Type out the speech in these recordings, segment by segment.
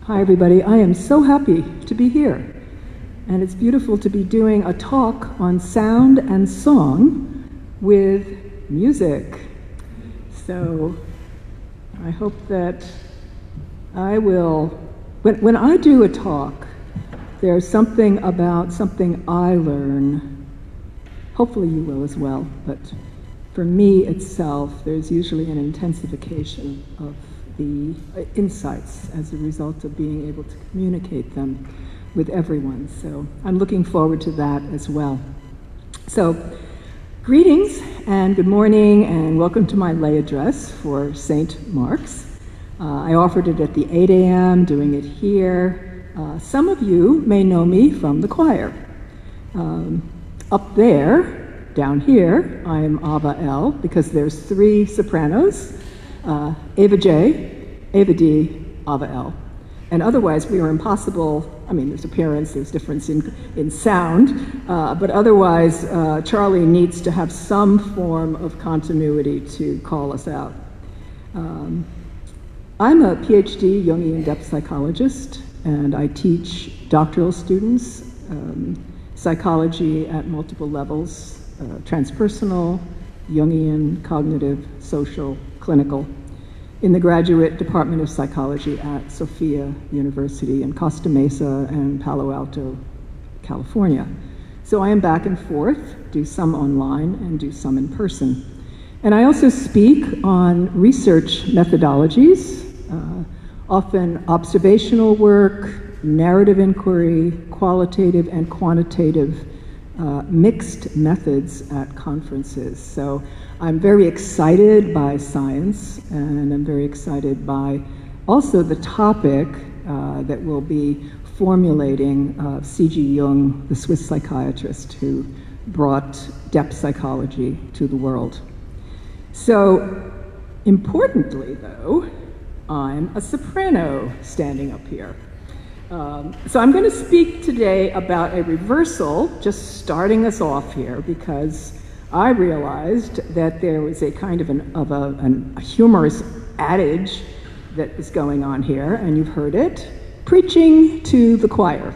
Hi everybody, I am so happy to be here. And it's beautiful to be doing a talk on sound and song with music. So I hope that I will, when I do a talk, there's something about something I learn. Hopefully you will as well, but for me itself, there's usually an intensification of the insights as a result of being able to communicate them with everyone. So I'm looking forward to that as well. So greetings and good morning and welcome to my lay address for St. Mark's. I offered it at the 8 a.m., doing it here. Some of you may know me from the choir. Up there, down here, I'm Ava L, because there's 3 sopranos, Ava J, Ava D, Ava L. And otherwise, we are impossible. I mean, there's appearance, there's difference in sound, but otherwise, Charlie needs to have some form of continuity to call us out. I'm a PhD Jungian depth psychologist, and I teach doctoral students psychology at multiple levels, transpersonal, Jungian, cognitive, social, clinical, in the graduate department of psychology at Sophia University in Costa Mesa and Palo Alto, California. So I am back and forth, do some online and do some in person. And I also speak on research methodologies, often observational work, narrative inquiry, qualitative and quantitative mixed methods at conferences. So I'm very excited by science, and I'm very excited by also the topic that we'll be formulating C.G. Jung, the Swiss psychiatrist who brought depth psychology to the world. So importantly, though, I'm a soprano standing up here. So I'm going to speak today about a reversal, just starting us off here, because I realized that there was a kind of a humorous adage that is going on here, and you've heard it, preaching to the choir.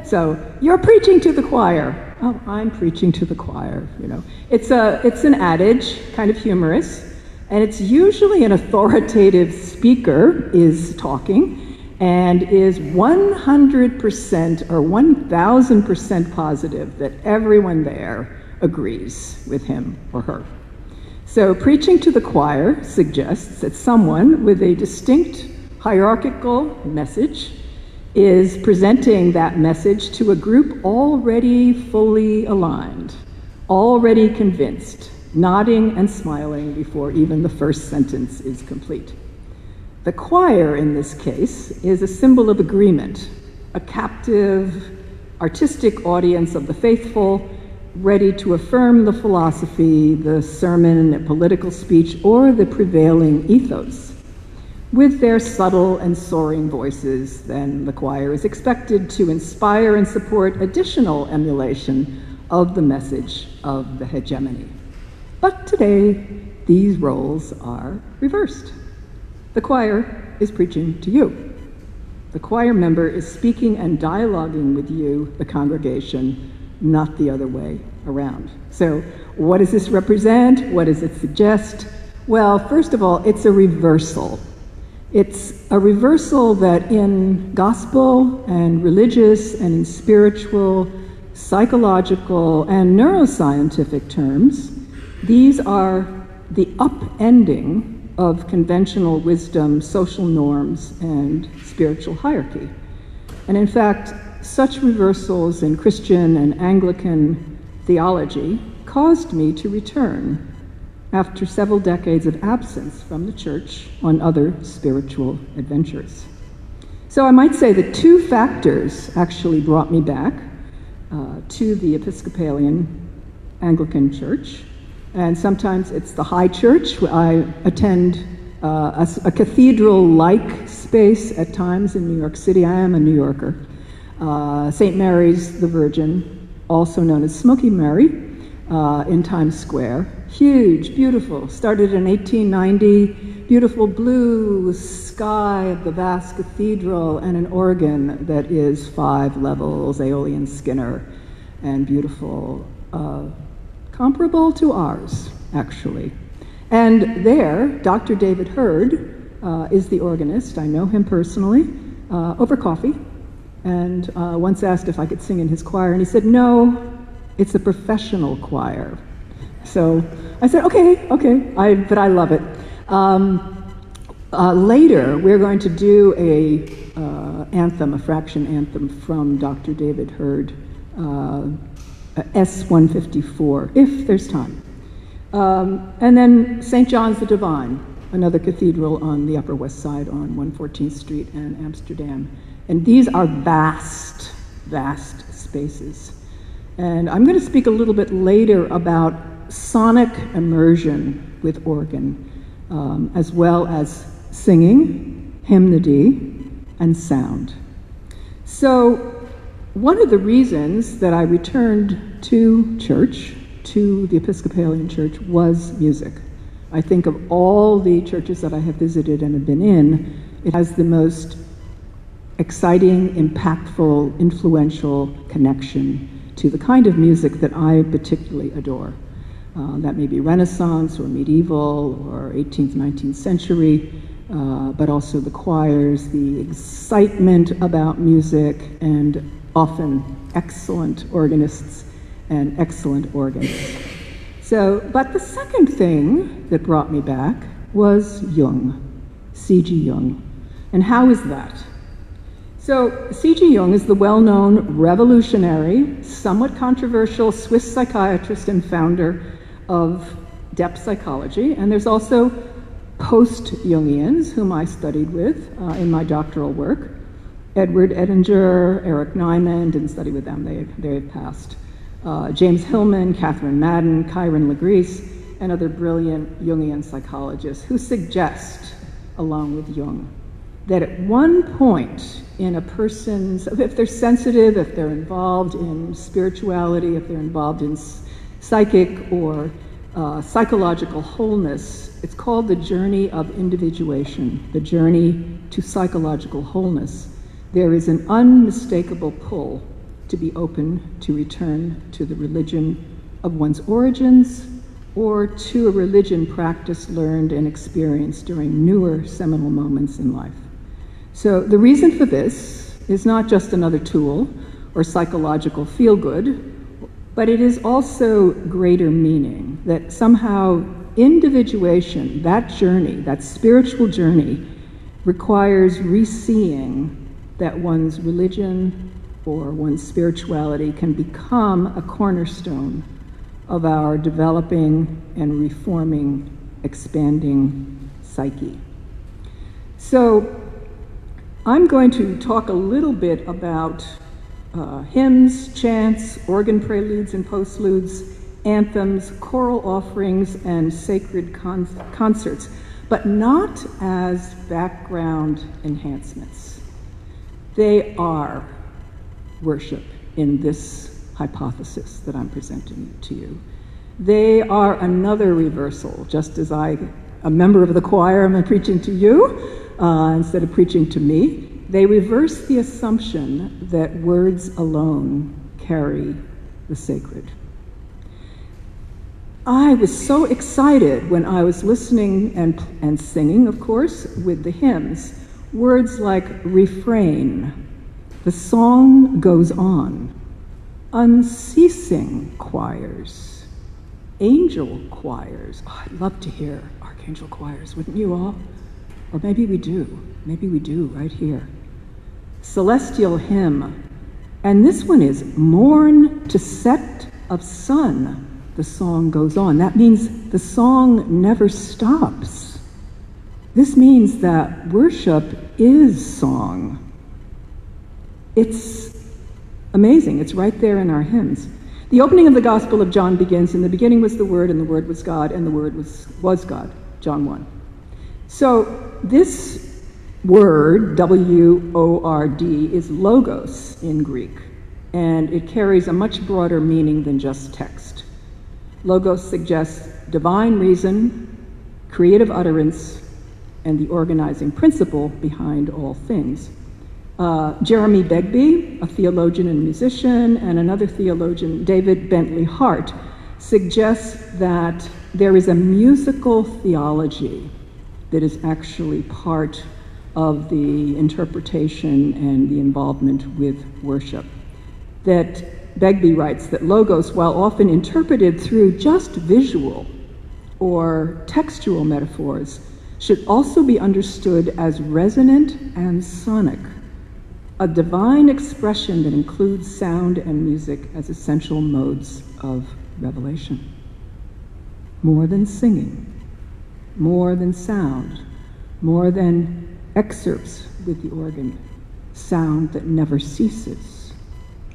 So you're preaching to the choir. Oh, I'm preaching to the choir, you know. It's an adage, kind of humorous, and it's usually an authoritative speaker is talking, and is 100% or 1,000% positive that everyone there agrees with him or her. So preaching to the choir suggests that someone with a distinct hierarchical message is presenting that message to a group already fully aligned, already convinced, nodding and smiling before even the first sentence is complete. The choir, in this case, is a symbol of agreement, a captive, artistic audience of the faithful, ready to affirm the philosophy, the sermon, a political speech, or the prevailing ethos. With their subtle and soaring voices, then the choir is expected to inspire and support additional emulation of the message of the hegemony. But today, these roles are reversed. The choir is preaching to you. The choir member is speaking and dialoguing with you, the congregation, not the other way around. So what does this represent? What does it suggest? Well, first of all, it's a reversal. It's a reversal that in gospel and religious and in spiritual, psychological, and neuroscientific terms, these are the upending of conventional wisdom, social norms, and spiritual hierarchy. And in fact, such reversals in Christian and Anglican theology caused me to return after several decades of absence from the church on other spiritual adventures. So I might say that 2 factors actually brought me back to the Episcopalian Anglican Church. And sometimes it's the high church. I attend a cathedral-like space at times in New York City. I am a New Yorker. St. Mary's the Virgin, also known as Smoky Mary, in Times Square. Huge, beautiful. Started in 1890, beautiful blue sky of the vast cathedral and an organ that is 5 levels, Aeolian Skinner, and beautiful, comparable to ours, actually. And there, Dr. David Hurd is the organist. I know him personally, over coffee, and once asked if I could sing in his choir, and he said, no, it's a professional choir. So I said, okay, but I love it. Later, we're going to do a fraction anthem from Dr. David Hurd, S-154, if there's time. And then St. John's the Divine, another cathedral on the Upper West Side on 114th Street and Amsterdam. And these are vast, vast spaces. And I'm going to speak a little bit later about sonic immersion with organ, as well as singing, hymnody, and sound. So one of the reasons that I returned to church, to the Episcopalian Church, was music. I think of all the churches that I have visited and have been in, it has the most exciting, impactful, influential connection to the kind of music that I particularly adore. That may be Renaissance or medieval or 18th, 19th century, but also the choirs, the excitement about music, and often excellent organists and excellent organs. So, but the second thing that brought me back was Jung, C.G. Jung. And how is that? So, C.G. Jung is the well-known revolutionary, somewhat controversial Swiss psychiatrist and founder of depth psychology, and there's also post-Jungians, whom I studied with in my doctoral work. Edward Edinger, Eric Nyman, didn't study with them, they have passed. James Hillman, Catherine Madden, Kyron Legreese, and other brilliant Jungian psychologists who suggest, along with Jung, that at one point in a person's, if they're sensitive, if they're involved in spirituality, if they're involved in psychic or psychological wholeness, it's called the journey of individuation, the journey to psychological wholeness. There is an unmistakable pull to be open to return to the religion of one's origins or to a religion practiced, learned, and experienced during newer seminal moments in life. So the reason for this is not just another tool or psychological feel-good, but it is also greater meaning, that somehow individuation, that journey, that spiritual journey, requires re-seeing that one's religion or one's spirituality can become a cornerstone of our developing and reforming, expanding psyche. So I'm going to talk a little bit about hymns, chants, organ preludes and postludes, anthems, choral offerings, and sacred concerts, but not as background enhancements. They are worship in this hypothesis that I'm presenting to you. They are another reversal, just as a member of the choir, am preaching to you instead of preaching to me. They reverse the assumption that words alone carry the sacred. I was so excited when I was listening and singing, of course, with the hymns, words like refrain, the song goes on, unceasing choirs, angel choirs. Oh, I'd love to hear archangel choirs, wouldn't you all? Or maybe we do right here. Celestial hymn, and this one is morn to set of sun, the song goes on. That means the song never stops. This means that worship is song. It's amazing. It's right there in our hymns. The opening of the Gospel of John begins, in the beginning was the Word, and the Word was God, and the Word was God, John 1. So this word, W-O-R-D, is logos in Greek, and it carries a much broader meaning than just text. Logos suggests divine reason, creative utterance, and the organizing principle behind all things. Jeremy Begbie, a theologian and musician, and another theologian, David Bentley Hart, suggests that there is a musical theology that is actually part of the interpretation and the involvement with worship. That Begbie writes that logos, while often interpreted through just visual or textual metaphors, should also be understood as resonant and sonic, a divine expression that includes sound and music as essential modes of revelation. More than singing, more than sound, more than excerpts with the organ, sound that never ceases.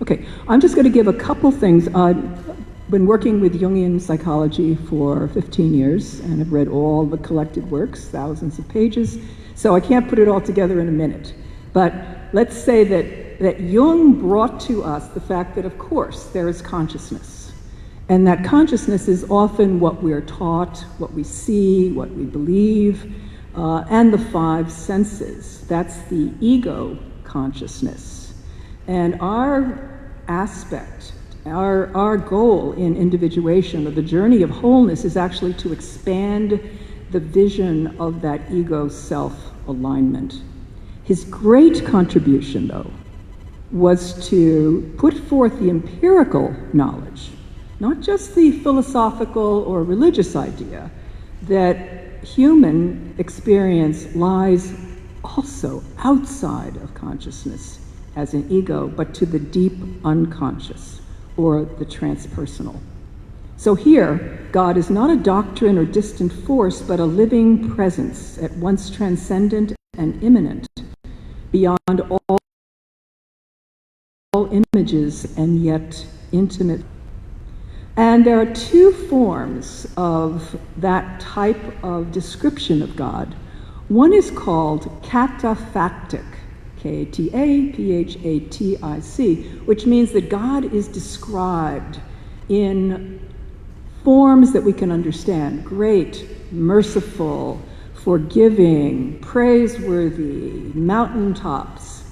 Okay, I'm just going to give a couple things. I've been working with Jungian psychology for 15 years, and I've read all the collected works, thousands of pages, so I can't put it all together in a minute. But let's say that Jung brought to us the fact that, of course, there is consciousness, and that consciousness is often what we're taught, what we see, what we believe, and the five senses. That's the ego consciousness. And our aspect, our goal in individuation, or the journey of wholeness, is actually to expand the vision of that ego self-alignment. His great contribution, though, was to put forth the empirical knowledge, not just the philosophical or religious idea, that human experience lies also outside of consciousness as an ego, but to the deep unconscious, or the transpersonal. So here, God is not a doctrine or distant force, but a living presence, at once transcendent and immanent, beyond all images and yet intimate. And there are two forms of that type of description of God. One is called cataphatic, K-A-T-A-P-H-A-T-I-C, which means that God is described in forms that we can understand: great, merciful, forgiving, praiseworthy, mountaintops.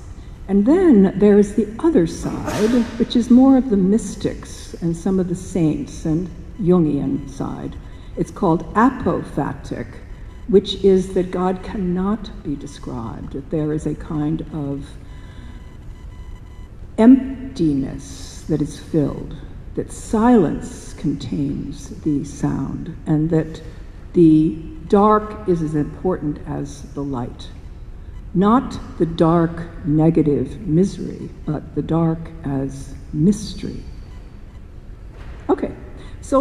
And then there is the other side, which is more of the mystics and some of the saints and Jungian side. It's called apophatic, which is that God cannot be described, that there is a kind of emptiness that is filled, that silence contains the sound, and that the dark is as important as the light. Not the dark negative misery, but the dark as mystery. Okay, so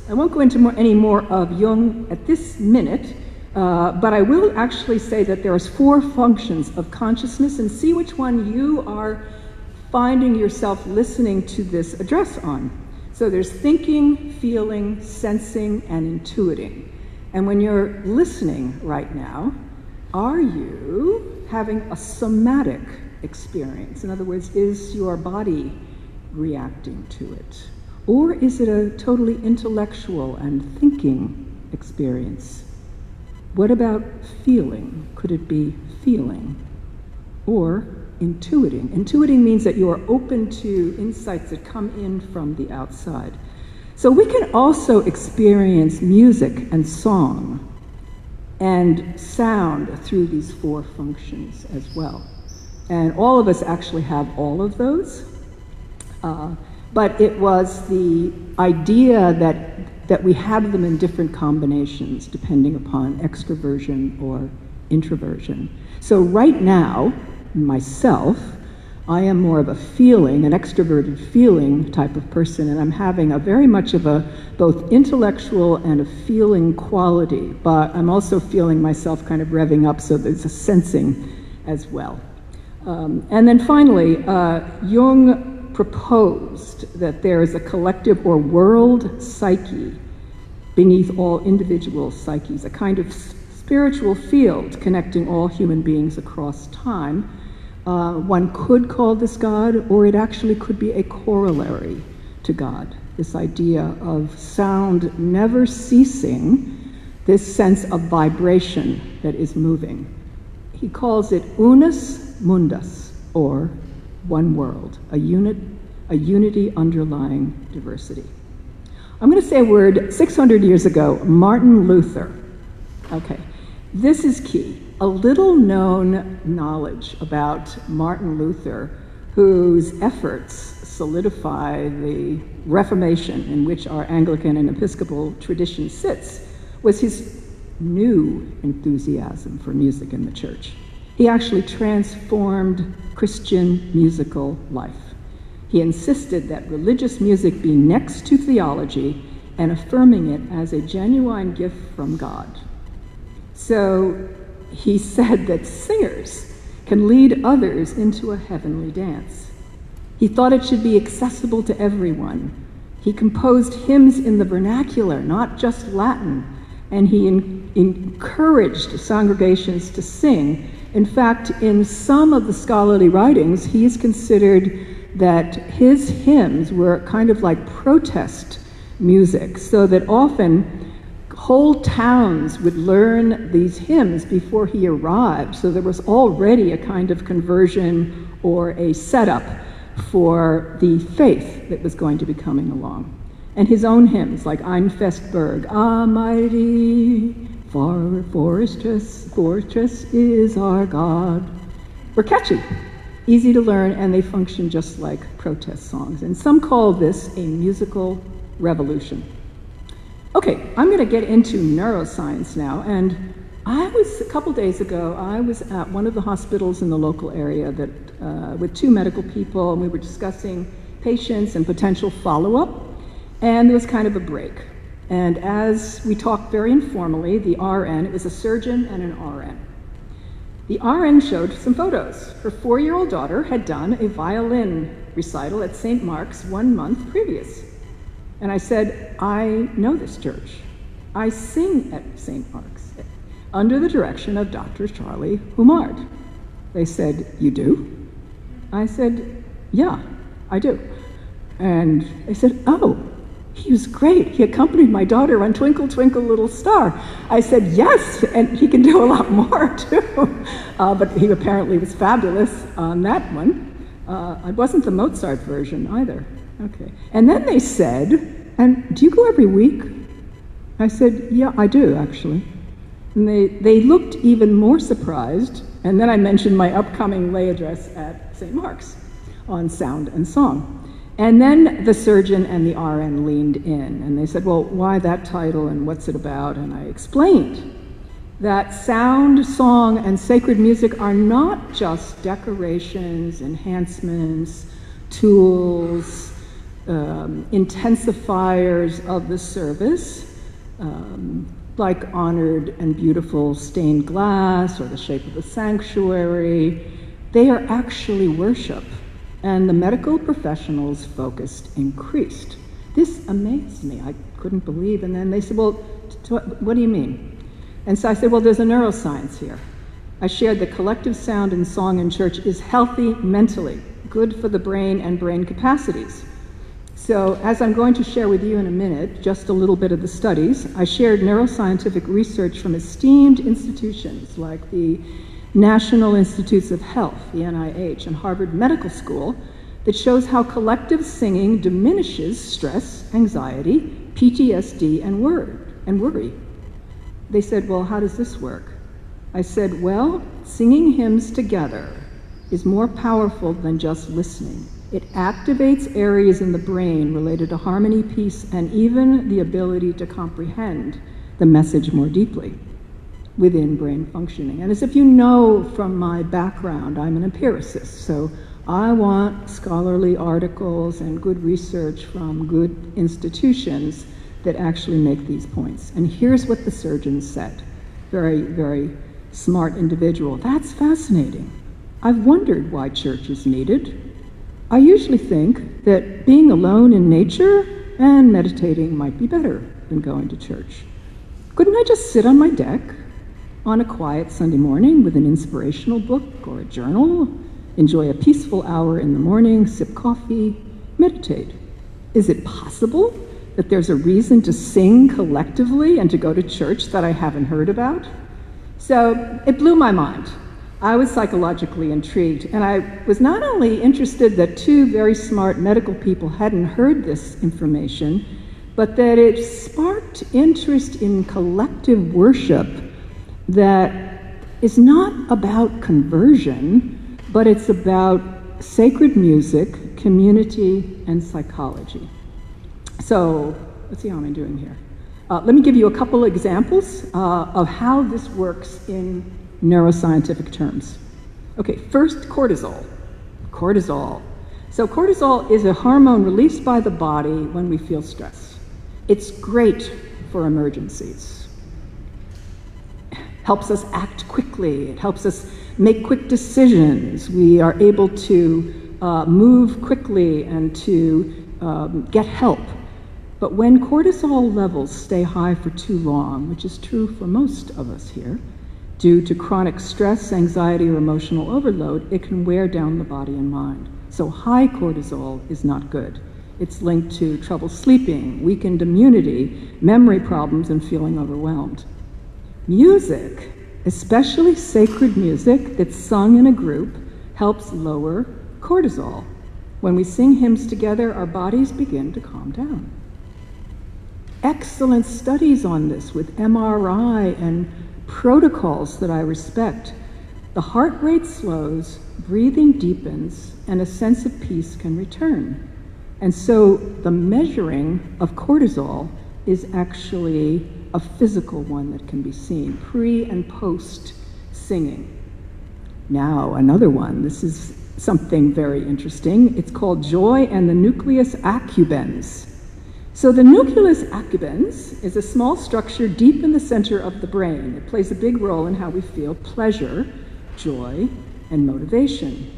I won't go into any more of Jung at this minute, but I will actually say that there's 4 functions of consciousness, and see which one you are finding yourself listening to this address on. So there's thinking, feeling, sensing, and intuiting. And when you're listening right now, are you having a somatic experience? In other words, is your body reacting to it? Or is it a totally intellectual and thinking experience? What about feeling? Could it be feeling? Or intuiting? Intuiting means that you are open to insights that come in from the outside. So we can also experience music and song and sound through these 4 functions as well. And all of us actually have all of those. But it was the idea that we have them in different combinations depending upon extroversion or introversion. So right now, myself, I am more of a feeling, an extroverted feeling type of person, and I'm having a very much of a both intellectual and a feeling quality, but I'm also feeling myself kind of revving up, so there's a sensing as well. And then finally, Jung proposed that there is a collective or world psyche beneath all individual psyches, a kind of spiritual field connecting all human beings across time. One could call this God, or it actually could be a corollary to God, this idea of sound never ceasing this sense of vibration that is moving. He calls it unus mundus, or one world, a unity underlying diversity. I'm going to say a word. 600 years ago, Martin Luther. Okay, this is key. A little known knowledge about Martin Luther, whose efforts solidify the Reformation in which our Anglican and Episcopal tradition sits, was his new enthusiasm for music in the church. He actually transformed Christian musical life. He insisted that religious music be next to theology and affirming it as a genuine gift from God. So he said that singers can lead others into a heavenly dance. He thought it should be accessible to everyone. He composed hymns in the vernacular, not just Latin, and he encouraged congregations to sing. In fact, in some of the scholarly writings, he is considered that his hymns were kind of like protest music, so that often whole towns would learn these hymns before he arrived. So there was already a kind of conversion or a setup for the faith that was going to be coming along. And his own hymns, like Ein Festberg, "A mighty fortress is our God," were catchy, easy to learn, and they function just like protest songs. And some call this a musical revolution. Okay, I'm going to get into neuroscience now. And a couple days ago, I was at one of the hospitals in the local area with two medical people, and we were discussing patients and potential follow-up, and there was kind of a break. And as we talked very informally, the RN, it was a surgeon and an RN. The RN showed some photos. Her 4-year-old daughter had done a violin recital at St. Mark's 1 month previous. And I said, "I know this church. I sing at St. Mark's under the direction of Dr. Charlie Humard." They said, "You do?" I said, "Yeah, I do." And they said, "Oh, he was great. He accompanied my daughter on Twinkle, Twinkle, Little Star." I said, "Yes, and he can do a lot more too." But he apparently was fabulous on that one. It wasn't the Mozart version either. Okay. And then they said, "And do you go every week?" I said, "Yeah, I do, actually." And they looked even more surprised. And then I mentioned my upcoming lay address at St. Mark's on sound and song. And then the surgeon and the RN leaned in, and they said, "Well, why that title and what's it about?" And I explained that sound, song, and sacred music are not just decorations, enhancements, tools, intensifiers of the service, like honored and beautiful stained glass or the shape of a sanctuary. They are actually worship. And the medical professionals' focus increased. This amazed me. I couldn't believe. And then they said, "Well, what do you mean?" And so I said, "Well, there's a neuroscience here." I shared that collective sound and song in church is healthy mentally, good for the brain and brain capacities. So as I'm going to share with you in a minute, just a little bit of the studies, I shared neuroscientific research from esteemed institutions like the National Institutes of Health, the NIH, and Harvard Medical School that shows how collective singing diminishes stress, anxiety, PTSD, and worry. They said, "Well, how does this work?" I said, "Well, singing hymns together is more powerful than just listening. It activates areas in the brain related to harmony, peace, and even the ability to comprehend the message more deeply within brain functioning." And as if you know from my background, I'm an empiricist, so I want scholarly articles and good research from good institutions that actually make these points. And here's what the surgeon said. Very, very smart individual. "That's fascinating. I've wondered why church is needed. I usually think that being alone in nature and meditating might be better than going to church. Couldn't I just sit on my deck on a quiet Sunday morning with an inspirational book or a journal, enjoy a peaceful hour in the morning, sip coffee, meditate? Is it possible that there's a reason to sing collectively and to go to church that I haven't heard about. So it blew my mind. I was psychologically intrigued, and I was not only interested that two very smart medical people hadn't heard this information, but that it sparked interest in collective worship that is not about conversion, but it's about sacred music, community, and psychology. So let's see how I'm doing here. Let me give you a couple examples of how this works in neuroscientific terms. Okay, first, cortisol. Cortisol. So cortisol is a hormone released by the body when we feel stress. It's great for emergencies. Helps us act quickly. It helps us make quick decisions. We are able to move quickly and to get help. But when cortisol levels stay high for too long, which is true for most of us here, due to chronic stress, anxiety, or emotional overload, it can wear down the body and mind. So high cortisol is not good. It's linked to trouble sleeping, weakened immunity, memory problems, and feeling overwhelmed. Music, especially sacred music that's sung in a group, helps lower cortisol. When we sing hymns together, our bodies begin to calm down. Excellent studies on this with MRI and protocols that I respect. The heart rate slows, breathing deepens, and a sense of peace can return. And so the measuring of cortisol is actually a physical one that can be seen, pre and post singing. Now, another one, this is something very interesting. It's called joy and the nucleus accumbens. So the nucleus accumbens is a small structure deep in the center of the brain. It plays a big role in how we feel pleasure, joy, and motivation.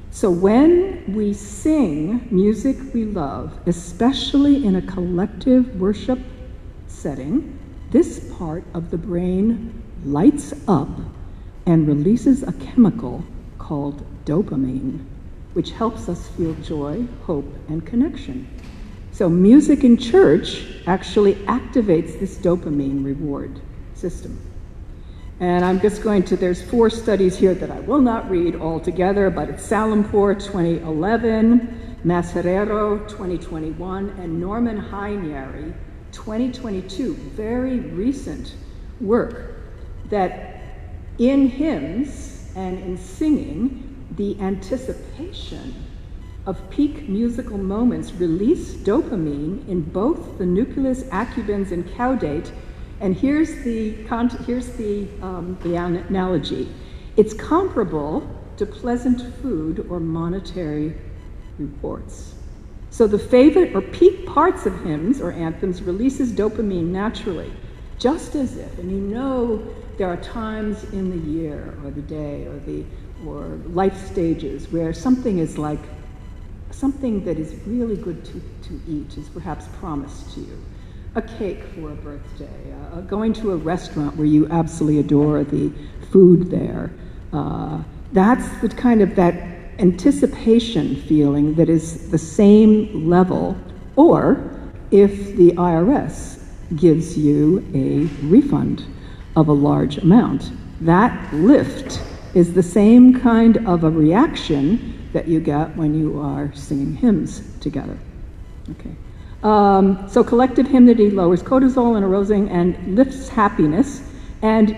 So when we sing music we love, especially in a collective worship setting, this part of the brain lights up and releases a chemical called dopamine, which helps us feel joy, hope, and connection. So music in church actually activates this dopamine reward system. And I'm just going to, there's 4 studies here that I will not read all together, but it's Salampur 2011, Macerero 2021, and Norman Heinieri 2022, very recent work, that in hymns and in singing, the anticipation of peak musical moments release dopamine in both the nucleus accumbens and caudate. And here's the analogy. It's comparable to pleasant food or monetary rewards. So the favorite or peak parts of hymns or anthems releases dopamine naturally, just as if, and you know there are times in the year or the day or life stages where something is like, something that is really good to eat is perhaps promised to you. A cake for a birthday, going to a restaurant where you absolutely adore the food there. That's the kind of that anticipation feeling that is the same level, or if the IRS gives you a refund of a large amount. That lift is the same kind of a reaction that you get when you are singing hymns together. Okay. So collective hymnody lowers cortisol and arousing and lifts happiness. And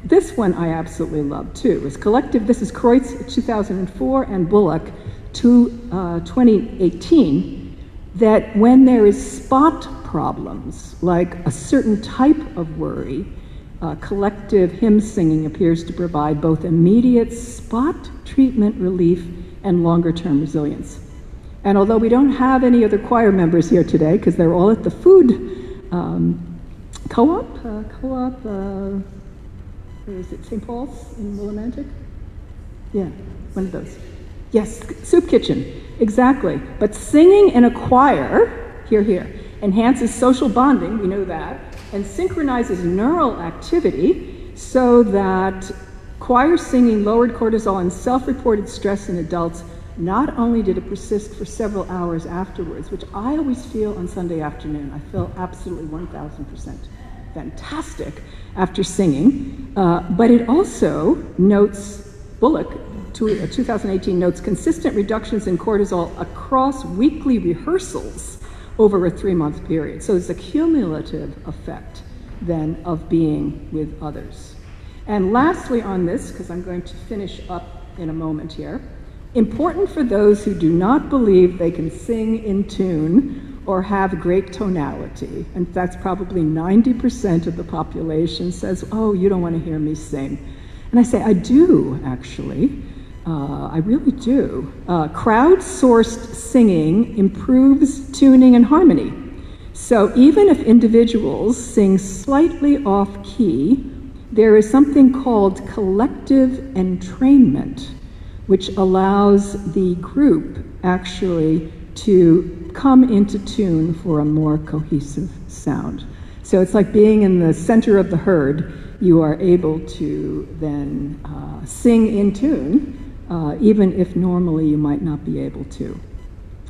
this one I absolutely love too. Is collective, this is Kreutz 2004 and Bullock 2018, that when there is spot problems, like a certain type of worry, collective hymn singing appears to provide both immediate spot treatment relief and longer-term resilience. And although we don't have any other choir members here today, because they're all at the food co-op, where is it, St. Paul's in Willimantic? Yeah, one of those. Yes, soup kitchen, exactly. But singing in a choir, here, enhances social bonding, we know that, and synchronizes neural activity so that choir singing lowered cortisol and self-reported stress in adults not only did it persist for several hours afterwards, which I always feel on Sunday afternoon, I feel absolutely 1,000% fantastic after singing, but it also notes, Bullock, 2018, notes consistent reductions in cortisol across weekly rehearsals over a 3-month period. So it's a cumulative effect then of being with others. And lastly on this, because I'm going to finish up in a moment here, important for those who do not believe they can sing in tune or have great tonality, and that's probably 90% of the population says, oh, you don't want to hear me sing. And I say, I do, actually. I really do. Crowd-sourced singing improves tuning and harmony. So even if individuals sing slightly off-key, there is something called collective entrainment, which allows the group actually to come into tune for a more cohesive sound. So it's like being in the center of the herd. You are able to then sing in tune, even if normally you might not be able to.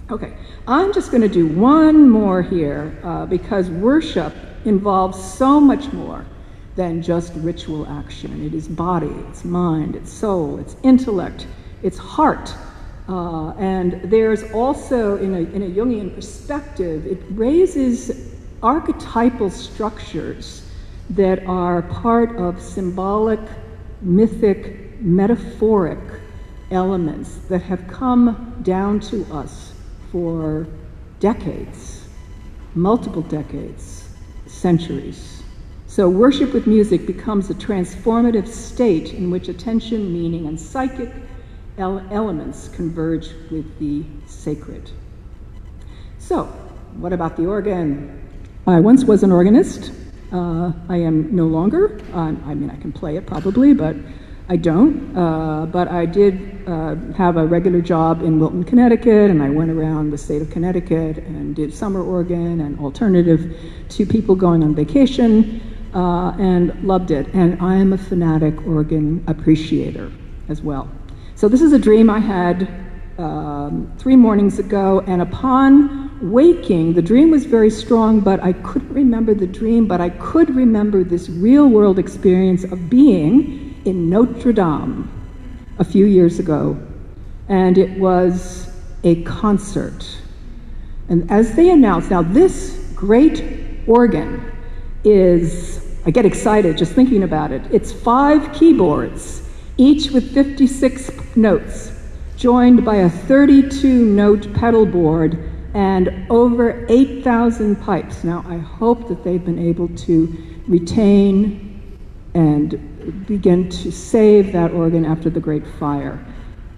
Okay, I'm just going to do one more here because worship involves so much more than just ritual action. It is body, it's mind, it's soul, it's intellect, it's heart. And there's also, in a Jungian perspective, it raises archetypal structures that are part of symbolic, mythic, metaphoric elements that have come down to us for decades, multiple decades, centuries. So worship with music becomes a transformative state in which attention, meaning, and psychic elements converge with the sacred. So, what about the organ? I once was an organist. I am no longer. I mean, I can play it probably, but I don't. But I did have a regular job in Wilton, Connecticut, and I went around the state of Connecticut and did summer organ and alternative to people going on vacation, and loved it. And I am a fanatic organ appreciator as well. So this is a dream I had 3 mornings ago, and upon waking, the dream was very strong, but I couldn't remember the dream, but I could remember this real-world experience of being in Notre Dame a few years ago, and it was a concert. And as they announced, now this great organ is, I get excited just thinking about it, it's 5 keyboards, each with 56 notes, joined by a 32-note pedal board and over 8,000 pipes. Now, I hope that they've been able to retain and begin to save that organ after the Great Fire.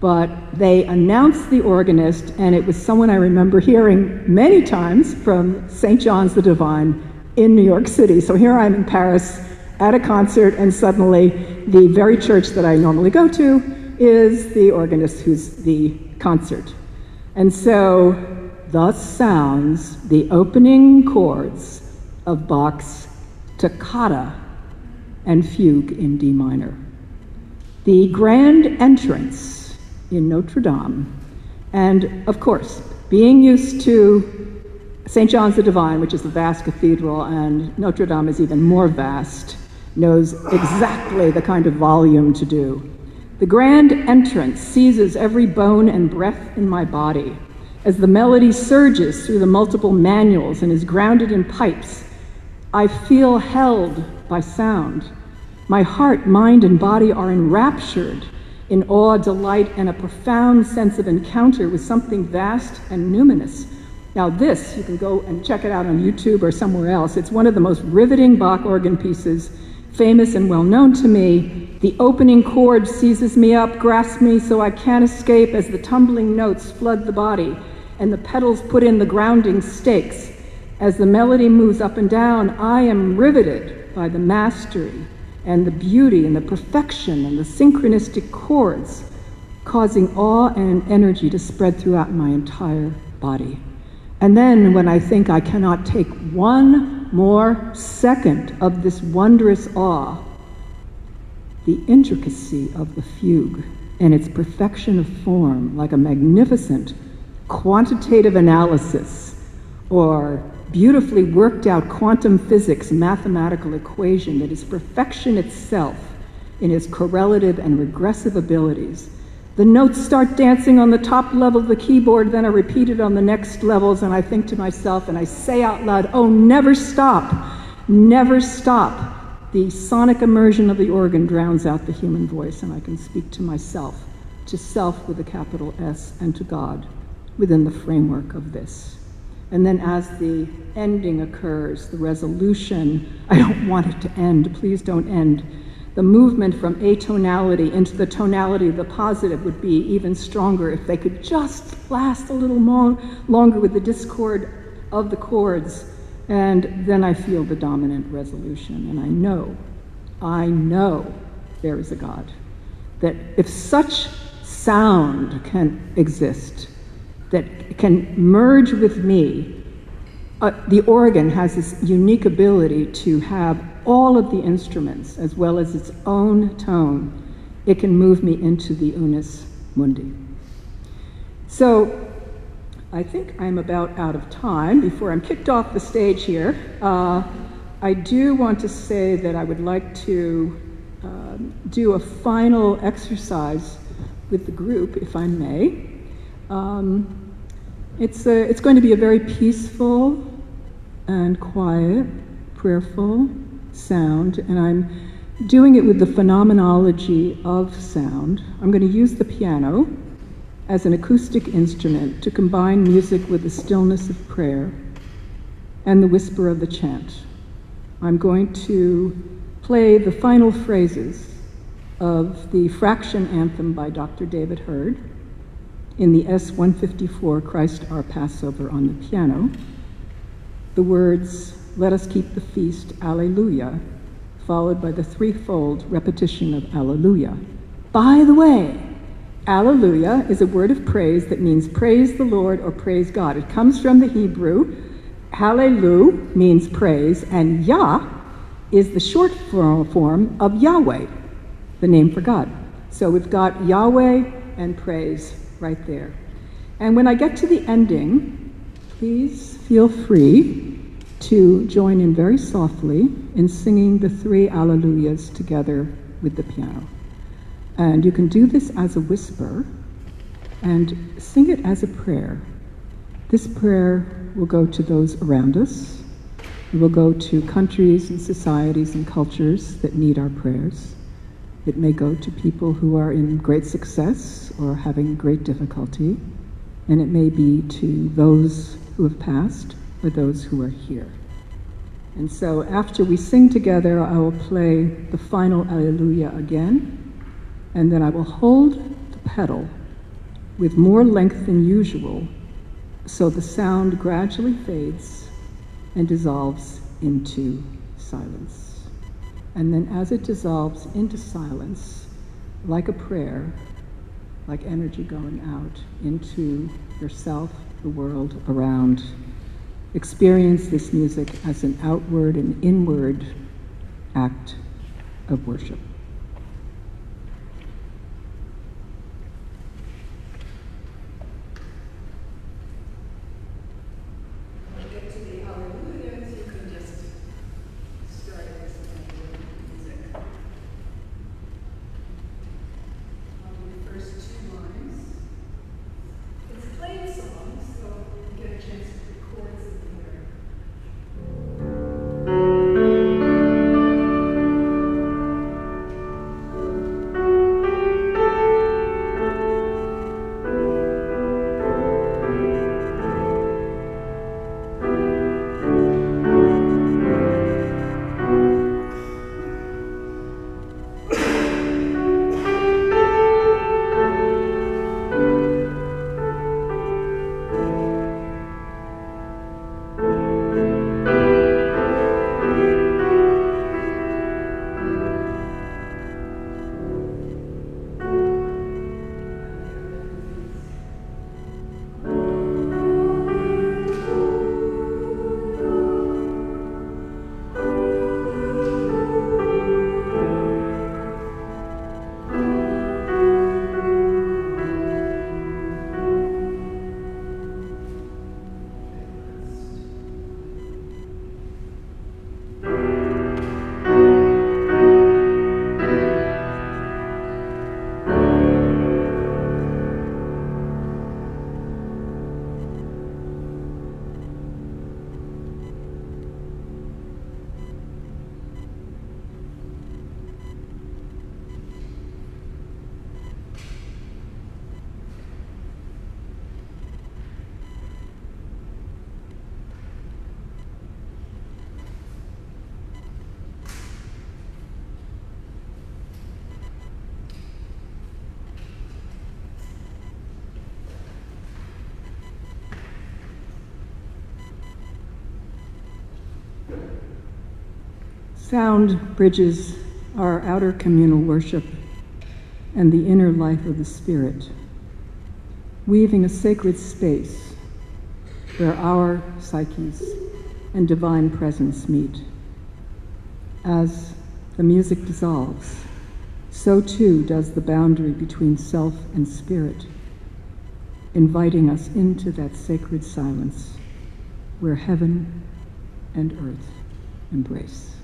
But they announced the organist, and it was someone I remember hearing many times from St. John's the Divine in New York City. So here I am in Paris at a concert, and suddenly the very church that I normally go to is the organist who's the concert. And so thus sounds the opening chords of Bach's Toccata and Fugue in D minor. The grand entrance in Notre Dame, and of course, being used to St. John's the Divine, which is a vast cathedral, and Notre Dame is even more vast, knows exactly the kind of volume to do. The grand entrance seizes every bone and breath in my body as the melody surges through the multiple manuals and is grounded in pipes. I feel held by sound. My heart, mind, and body are enraptured in awe, delight, and a profound sense of encounter with something vast and numinous. Now this, you can go and check it out on YouTube or somewhere else. It's one of the most riveting Bach organ pieces, famous and well known to me. The opening chord seizes me up, grasps me so I can't escape as the tumbling notes flood the body and the pedals put in the grounding stakes. As the melody moves up and down, I am riveted by the mastery and the beauty and the perfection and the synchronistic chords, causing awe and energy to spread throughout my entire body. And then when I think I cannot take one more second of this wondrous awe, the intricacy of the fugue and its perfection of form, like a magnificent quantitative analysis or beautifully worked out quantum physics mathematical equation that is perfection itself in its correlative and regressive abilities. The notes start dancing on the top level of the keyboard, then are repeated on the next levels, and I think to myself, and I say out loud, oh, never stop, never stop. The sonic immersion of the organ drowns out the human voice, and I can speak to myself, to self with a capital S, and to God within the framework of this. And then as the ending occurs, the resolution, I don't want it to end, please don't end. The movement from atonality into the tonality of the positive would be even stronger if they could just last a little more longer with the discord of the chords. And then I feel the dominant resolution, and I know there is a God. That if such sound can exist, that can merge with me, the organ has this unique ability to have all of the instruments as well as its own tone. It can move me into the unus mundi. So I think I'm about out of time before I'm kicked off the stage here. I do want to say that I would like to do a final exercise with the group, if I may. It's going to be a very peaceful and quiet, prayerful sound, and I'm doing it with the phenomenology of sound. I'm going to use the piano as an acoustic instrument to combine music with the stillness of prayer and the whisper of the chant. I'm going to play the final phrases of the fraction anthem by Dr. David Hurd in the S-154, Christ Our Passover, on the piano. The words, "Let us keep the feast, Alleluia," followed by the threefold repetition of Alleluia. By the way, Alleluia is a word of praise that means praise the Lord or praise God. It comes from the Hebrew. Hallelu means praise, and Yah is the short form of Yahweh, the name for God. So we've got Yahweh and praise right there. And when I get to the ending, please feel free to join in very softly in singing the three Alleluias together with the piano. And you can do this as a whisper and sing it as a prayer. This prayer will go to those around us. It will go to countries and societies and cultures that need our prayers. It may go to people who are in great success or having great difficulty. And it may be to those who have passed or those who are here. And so after we sing together, I will play the final Alleluia again. And then I will hold the pedal with more length than usual, so the sound gradually fades and dissolves into silence. And then as it dissolves into silence, like a prayer, like energy going out into yourself, the world around, experience this music as an outward and inward act of worship. Sound bridges our outer communal worship and the inner life of the Spirit, weaving a sacred space where our psyches and divine presence meet. As the music dissolves, so too does the boundary between self and spirit, inviting us into that sacred silence where heaven and earth embrace.